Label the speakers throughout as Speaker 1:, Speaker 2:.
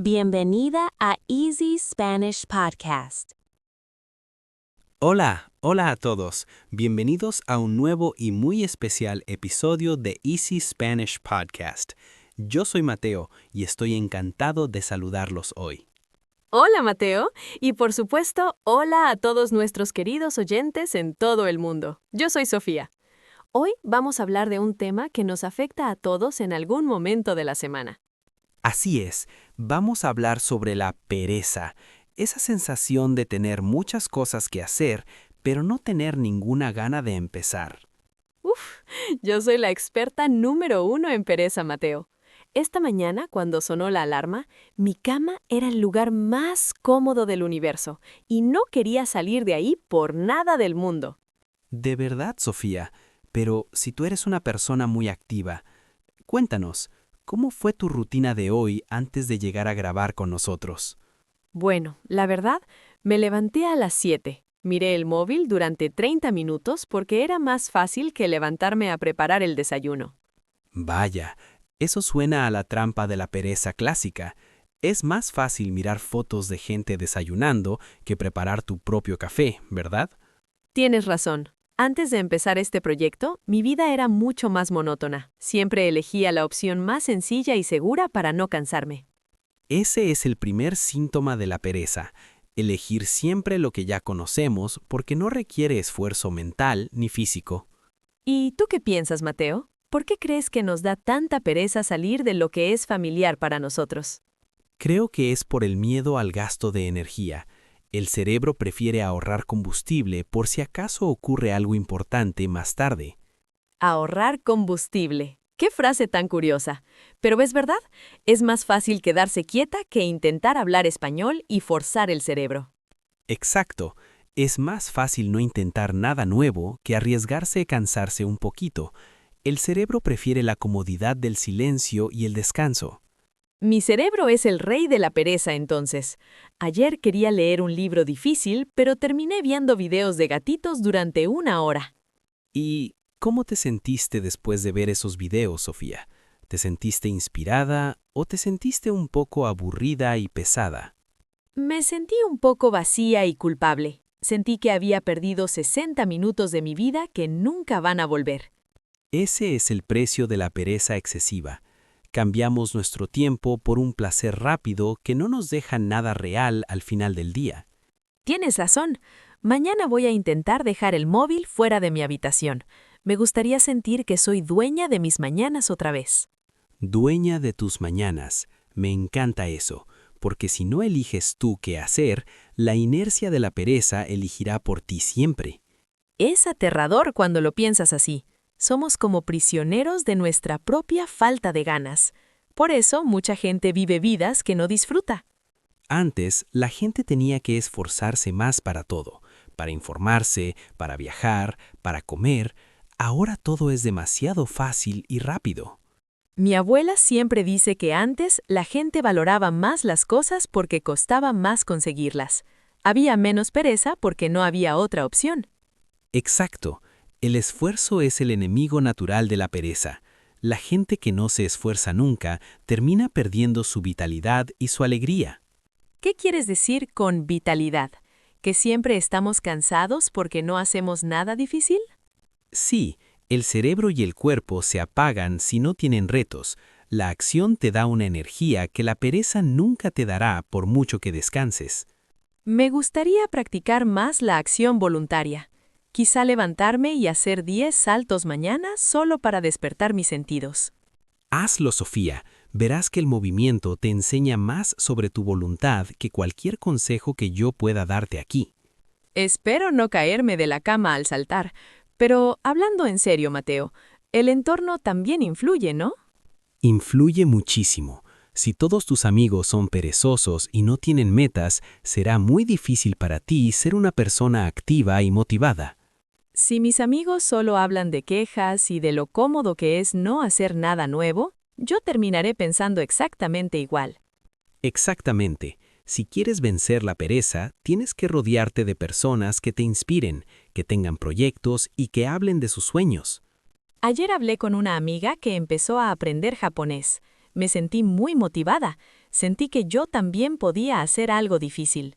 Speaker 1: Bienvenida a Easy Spanish Podcast.
Speaker 2: Hola a todos. Bienvenidos a un nuevo y muy especial episodio de Easy Spanish Podcast. Yo soy Mateo y estoy encantado de saludarlos hoy.
Speaker 3: Hola, Mateo. Y por supuesto, hola a todos nuestros queridos oyentes en todo el mundo. Yo soy Sofía. Hoy vamos a hablar de un tema que nos afecta a todos en algún momento de la semana.
Speaker 2: Así es, vamos a hablar sobre la pereza, esa sensación de tener muchas cosas que hacer, pero no tener ninguna gana de empezar.
Speaker 3: Yo soy la experta número 1 en pereza, Mateo. Esta mañana, cuando sonó la alarma, mi cama era el lugar más cómodo del universo y no quería salir de ahí por nada del mundo.
Speaker 2: De verdad, Sofía, pero si tú eres una persona muy activa, cuéntanos, ¿cómo fue tu rutina de hoy antes de llegar a grabar con nosotros?
Speaker 3: Bueno, la verdad, me levanté a las 7. Miré el móvil durante 30 minutos porque era más fácil que levantarme a preparar el desayuno.
Speaker 2: Vaya, eso suena a la trampa de la pereza clásica. Es más fácil mirar fotos de gente desayunando que preparar tu propio café, ¿verdad?
Speaker 3: Tienes razón. Antes de empezar este proyecto, mi vida era mucho más monótona. Siempre elegía la opción más sencilla y segura para no cansarme.
Speaker 2: Ese es el primer síntoma de la pereza. Elegir siempre lo que ya conocemos porque no requiere esfuerzo mental ni físico.
Speaker 3: ¿Y tú qué piensas, Mateo? ¿Por qué crees que nos da tanta pereza salir de lo que es familiar para nosotros?
Speaker 2: Creo que es por el miedo al gasto de energía. El cerebro prefiere ahorrar combustible por si acaso ocurre algo importante más tarde.
Speaker 3: Ahorrar combustible. ¡Qué frase tan curiosa! Pero es verdad, es más fácil quedarse quieta que intentar hablar español y forzar el cerebro.
Speaker 2: Exacto. Es más fácil no intentar nada nuevo que arriesgarse a cansarse un poquito. El cerebro prefiere la comodidad del silencio y el descanso.
Speaker 3: Mi cerebro es el rey de la pereza entonces. Ayer quería leer un libro difícil, pero terminé viendo videos de gatitos durante 1 hora.
Speaker 2: ¿Y cómo te sentiste después de ver esos videos, Sofía? ¿Te sentiste inspirada o te sentiste un poco aburrida y pesada?
Speaker 3: Me sentí un poco vacía y culpable. Sentí que había perdido 60 minutos de mi vida que nunca van a volver.
Speaker 2: Ese es el precio de la pereza excesiva. Cambiamos nuestro tiempo por un placer rápido que no nos deja nada real al final del día.
Speaker 3: Tienes razón. Mañana voy a intentar dejar el móvil fuera de mi habitación. Me gustaría sentir que soy dueña de mis mañanas otra vez.
Speaker 2: Dueña de tus mañanas. Me encanta eso, porque si no eliges tú qué hacer, la inercia de la pereza elegirá por ti siempre.
Speaker 3: Es aterrador cuando lo piensas así. Somos como prisioneros de nuestra propia falta de ganas. Por eso mucha gente vive vidas que no disfruta.
Speaker 2: Antes, la gente tenía que esforzarse más para todo, para informarse, para viajar, para comer. Ahora todo es demasiado fácil y rápido.
Speaker 3: Mi abuela siempre dice que antes la gente valoraba más las cosas porque costaba más conseguirlas. Había menos pereza porque no había otra opción.
Speaker 2: Exacto. El esfuerzo es el enemigo natural de la pereza. La gente que no se esfuerza nunca termina perdiendo su vitalidad y su alegría.
Speaker 3: ¿Qué quieres decir con vitalidad? ¿Que siempre estamos cansados porque no hacemos nada difícil?
Speaker 2: Sí, el cerebro y el cuerpo se apagan si no tienen retos. La acción te da una energía que la pereza nunca te dará por mucho que descanses.
Speaker 3: Me gustaría practicar más la acción voluntaria. Quizá levantarme y hacer 10 saltos mañana solo para despertar mis sentidos.
Speaker 2: Hazlo, Sofía. Verás que el movimiento te enseña más sobre tu voluntad que cualquier consejo que yo pueda darte aquí.
Speaker 3: Espero no caerme de la cama al saltar. Pero hablando en serio, Mateo, el entorno también influye, ¿no?
Speaker 2: Influye muchísimo. Si todos tus amigos son perezosos y no tienen metas, será muy difícil para ti ser una persona activa y motivada.
Speaker 3: Si mis amigos solo hablan de quejas y de lo cómodo que es no hacer nada nuevo, yo terminaré pensando exactamente igual.
Speaker 2: Exactamente. Si quieres vencer la pereza, tienes que rodearte de personas que te inspiren, que tengan proyectos y que hablen de sus sueños.
Speaker 3: Ayer hablé con una amiga que empezó a aprender japonés. Me sentí muy motivada. Sentí que yo también podía hacer algo difícil.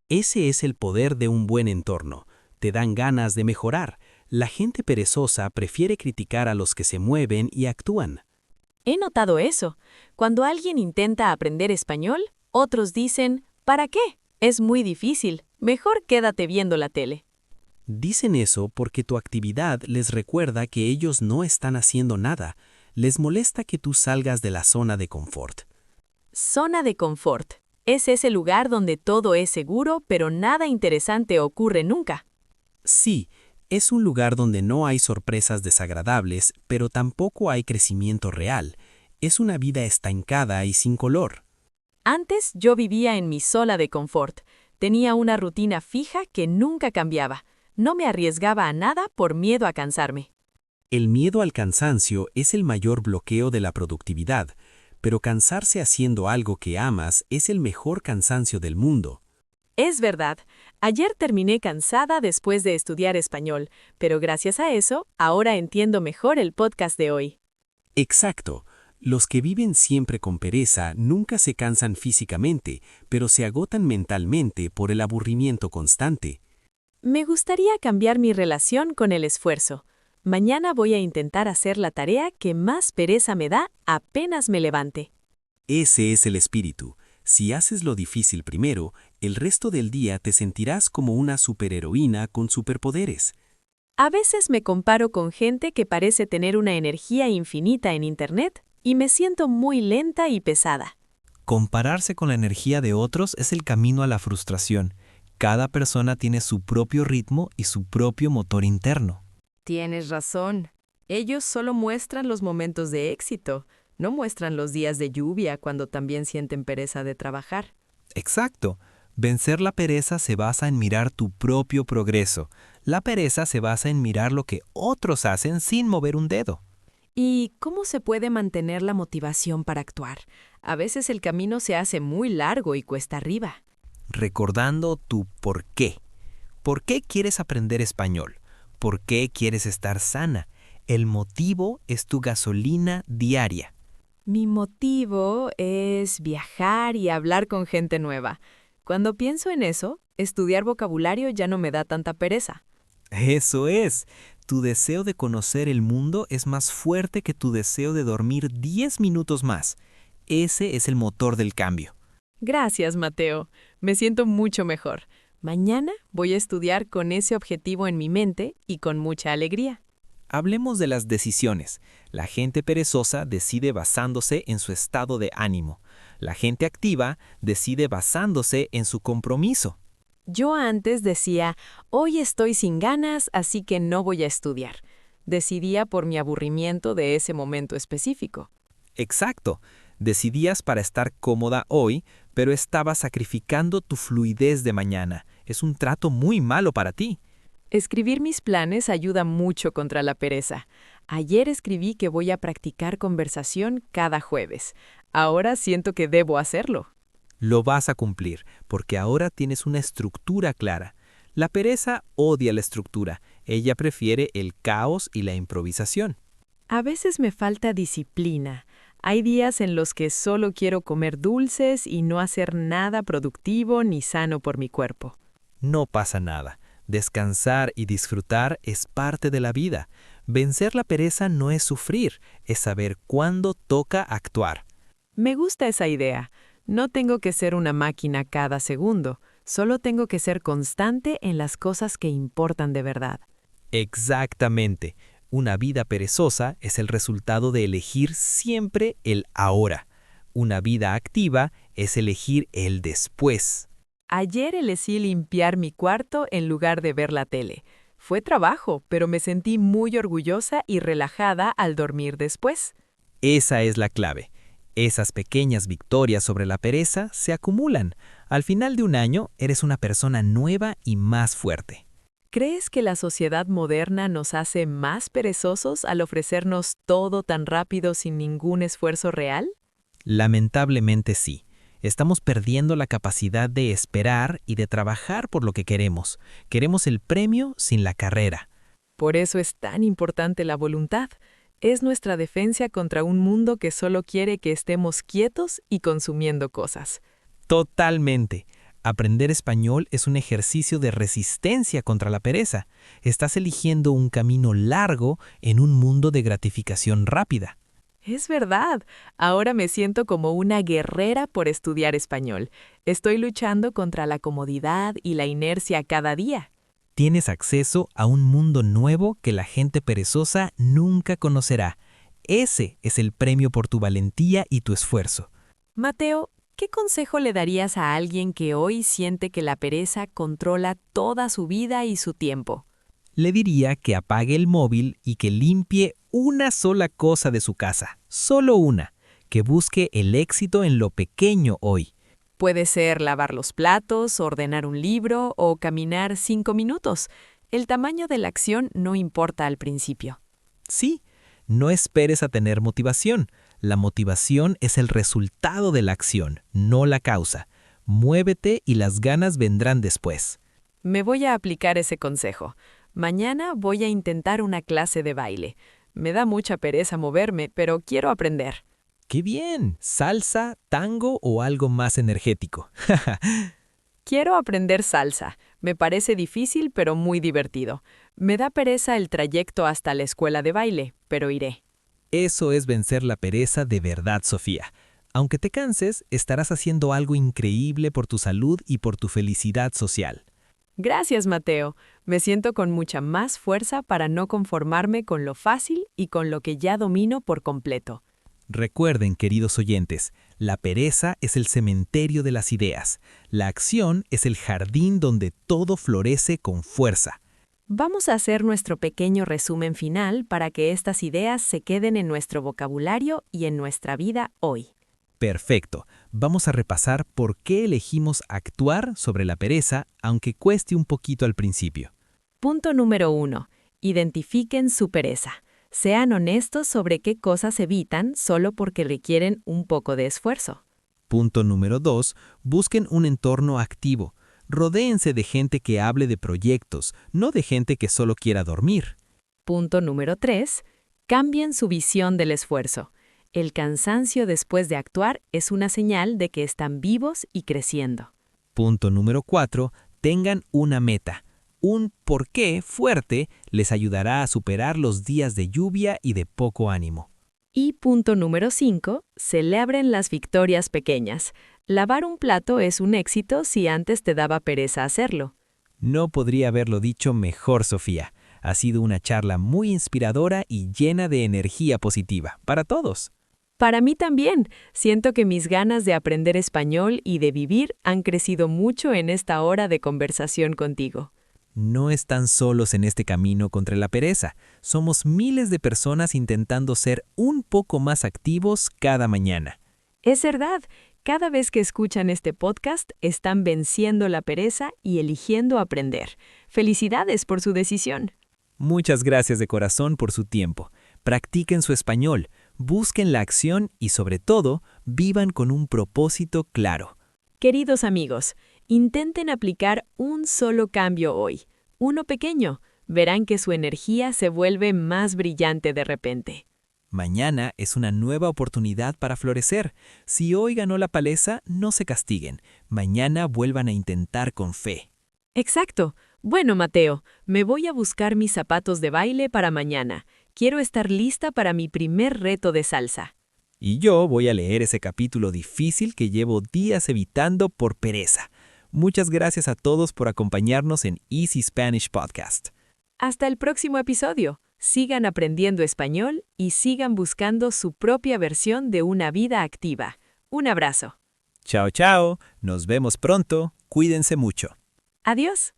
Speaker 2: Ese es el poder de un buen entorno. Te dan ganas de mejorar. La gente perezosa prefiere criticar a los que se mueven y actúan.
Speaker 3: He notado eso. Cuando alguien intenta aprender español, otros dicen, ¿para qué? Es muy difícil. Mejor quédate viendo la tele.
Speaker 2: Dicen eso porque tu actividad les recuerda que ellos no están haciendo nada. Les molesta que tú salgas de la zona de confort.
Speaker 3: Zona de confort. Es ese lugar donde todo es seguro, pero nada interesante ocurre nunca.
Speaker 2: Sí, es un lugar donde no hay sorpresas desagradables, pero tampoco hay crecimiento real. Es una vida estancada y sin color.
Speaker 3: Antes yo vivía en mi zona de confort. Tenía una rutina fija que nunca cambiaba. No me arriesgaba a nada por miedo a cansarme.
Speaker 2: El miedo al cansancio es el mayor bloqueo de la productividad, pero cansarse haciendo algo que amas es el mejor cansancio del mundo.
Speaker 3: Es verdad, ayer terminé cansada después de estudiar español, pero gracias a eso, ahora entiendo mejor el podcast de hoy.
Speaker 2: Exacto. Los que viven siempre con pereza nunca se cansan físicamente, pero se agotan mentalmente por el aburrimiento constante.
Speaker 3: Me gustaría cambiar mi relación con el esfuerzo. Mañana voy a intentar hacer la tarea que más pereza me da apenas me levante.
Speaker 2: Ese es el espíritu. Si haces lo difícil primero, el resto del día te sentirás como una superheroína con superpoderes.
Speaker 3: A veces me comparo con gente que parece tener una energía infinita en Internet y me siento muy lenta y pesada.
Speaker 4: Compararse con la energía de otros es el camino a la frustración. Cada persona tiene su propio ritmo y su propio motor interno.
Speaker 5: Tienes razón. Ellos solo muestran los momentos de éxito, no muestran los días de lluvia cuando también sienten pereza de trabajar.
Speaker 4: Exacto. Vencer la pereza se basa en mirar tu propio progreso. La pereza se basa en mirar lo que otros hacen sin mover un dedo.
Speaker 5: ¿Y cómo se puede mantener la motivación para actuar? A veces el camino se hace muy largo y cuesta arriba.
Speaker 4: Recordando tu por qué. ¿Por qué quieres aprender español? ¿Por qué quieres estar sana? El motivo es tu gasolina diaria.
Speaker 5: Mi motivo es viajar y hablar con gente nueva. Cuando pienso en eso, estudiar vocabulario ya no me da tanta pereza.
Speaker 4: Eso es. Tu deseo de conocer el mundo es más fuerte que tu deseo de dormir 10 minutos más. Ese es el motor del cambio.
Speaker 5: Gracias, Mateo. Me siento mucho mejor. Mañana voy a estudiar con ese objetivo en mi mente y con mucha alegría.
Speaker 4: Hablemos de las decisiones. La gente perezosa decide basándose en su estado de ánimo. La gente activa decide basándose en su compromiso.
Speaker 5: Yo antes decía, hoy estoy sin ganas, así que no voy a estudiar. Decidía por mi aburrimiento de ese momento específico.
Speaker 4: Exacto. Decidías para estar cómoda hoy, pero estabas sacrificando tu fluidez de mañana. Es un trato muy malo para ti.
Speaker 5: Escribir mis planes ayuda mucho contra la pereza. Ayer escribí que voy a practicar conversación cada jueves. Ahora siento que debo hacerlo.
Speaker 4: Lo vas a cumplir, porque ahora tienes una estructura clara. La pereza odia la estructura. Ella prefiere el caos y la improvisación.
Speaker 5: A veces me falta disciplina. Hay días en los que solo quiero comer dulces y no hacer nada productivo ni sano por mi cuerpo.
Speaker 4: No pasa nada. Descansar y disfrutar es parte de la vida. Vencer la pereza no es sufrir, es saber cuándo toca actuar.
Speaker 5: Me gusta esa idea. No tengo que ser una máquina cada segundo, solo tengo que ser constante en las cosas que importan de verdad.
Speaker 4: Exactamente. Una vida perezosa es el resultado de elegir siempre el ahora. Una vida activa es elegir el después.
Speaker 5: Ayer elegí limpiar mi cuarto en lugar de ver la tele. Fue trabajo, pero me sentí muy orgullosa y relajada al dormir después.
Speaker 4: Esa es la clave. Esas pequeñas victorias sobre la pereza se acumulan. Al final de un año, eres una persona nueva y más fuerte.
Speaker 5: ¿Crees que la sociedad moderna nos hace más perezosos al ofrecernos todo tan rápido sin ningún esfuerzo real?
Speaker 4: Lamentablemente sí. Estamos perdiendo la capacidad de esperar y de trabajar por lo que queremos. Queremos el premio sin la carrera.
Speaker 5: Por eso es tan importante la voluntad. Es nuestra defensa contra un mundo que solo quiere que estemos quietos y consumiendo cosas.
Speaker 4: Totalmente. Aprender español es un ejercicio de resistencia contra la pereza. Estás eligiendo un camino largo en un mundo de gratificación rápida.
Speaker 5: Es verdad. Ahora me siento como una guerrera por estudiar español. Estoy luchando contra la comodidad y la inercia cada día.
Speaker 4: Tienes acceso a un mundo nuevo que la gente perezosa nunca conocerá. Ese es el premio por tu valentía y tu esfuerzo.
Speaker 5: Mateo, ¿qué consejo le darías a alguien que hoy siente que la pereza controla toda su vida y su tiempo?
Speaker 4: Le diría que apague el móvil y que limpie una sola cosa de su casa, solo una, que busque el éxito en lo pequeño hoy.
Speaker 5: Puede ser lavar los platos, ordenar un libro o caminar 5 minutos. El tamaño de la acción no importa al principio.
Speaker 4: Sí, no esperes a tener motivación. La motivación es el resultado de la acción, no la causa. Muévete y las ganas vendrán después.
Speaker 5: Me voy a aplicar ese consejo. Mañana voy a intentar una clase de baile. Me da mucha pereza moverme, pero quiero aprender.
Speaker 4: ¡Qué bien! ¿Salsa, tango o algo más energético?
Speaker 5: Quiero aprender salsa. Me parece difícil, pero muy divertido. Me da pereza el trayecto hasta la escuela de baile, pero iré.
Speaker 4: Eso es vencer la pereza de verdad, Sofía. Aunque te canses, estarás haciendo algo increíble por tu salud y por tu felicidad social.
Speaker 5: Gracias, Mateo. Me siento con mucha más fuerza para no conformarme con lo fácil y con lo que ya domino por completo.
Speaker 4: Recuerden, queridos oyentes, la pereza es el cementerio de las ideas. La acción es el jardín donde todo florece con fuerza.
Speaker 3: Vamos a hacer nuestro pequeño resumen final para que estas ideas se queden en nuestro vocabulario y en nuestra vida hoy.
Speaker 4: Perfecto. Vamos a repasar por qué elegimos actuar sobre la pereza, aunque cueste un poquito al principio.
Speaker 3: Punto número 1. Identifiquen su pereza. Sean honestos sobre qué cosas evitan solo porque requieren un poco de esfuerzo.
Speaker 4: Punto número 2. Busquen un entorno activo. Rodéense de gente que hable de proyectos, no de gente que solo quiera dormir.
Speaker 3: Punto número 3. Cambien su visión del esfuerzo. El cansancio después de actuar es una señal de que están vivos y creciendo.
Speaker 4: Punto número 4. Tengan una meta. Un por qué fuerte les ayudará a superar los días de lluvia y de poco ánimo.
Speaker 3: Y punto número 5. Celebren las victorias pequeñas. Lavar un plato es un éxito si antes te daba pereza hacerlo.
Speaker 4: No podría haberlo dicho mejor, Sofía. Ha sido una charla muy inspiradora y llena de energía positiva para todos.
Speaker 3: Para mí también. Siento que mis ganas de aprender español y de vivir han crecido mucho en esta hora de conversación contigo.
Speaker 4: No están solos en este camino contra la pereza. Somos miles de personas intentando ser un poco más activos cada mañana.
Speaker 3: Es verdad. Cada vez que escuchan este podcast, están venciendo la pereza y eligiendo aprender. Felicidades por su decisión.
Speaker 4: Muchas gracias de corazón por su tiempo. Practiquen su español, busquen la acción y, sobre todo, vivan con un propósito claro.
Speaker 3: Queridos amigos, intenten aplicar un solo cambio hoy, uno pequeño. Verán que su energía se vuelve más brillante de repente.
Speaker 4: Mañana es una nueva oportunidad para florecer. Si hoy ganó la paliza, no se castiguen. Mañana vuelvan a intentar con fe.
Speaker 3: Exacto. Bueno, Mateo, me voy a buscar mis zapatos de baile para mañana. Quiero estar lista para mi primer reto de salsa.
Speaker 4: Y yo voy a leer ese capítulo difícil que llevo días evitando por pereza. Muchas gracias a todos por acompañarnos en Easy Spanish Podcast.
Speaker 3: Hasta el próximo episodio. Sigan aprendiendo español y sigan buscando su propia versión de una vida activa. Un abrazo.
Speaker 4: Chao, chao. Nos vemos pronto. Cuídense mucho.
Speaker 3: Adiós.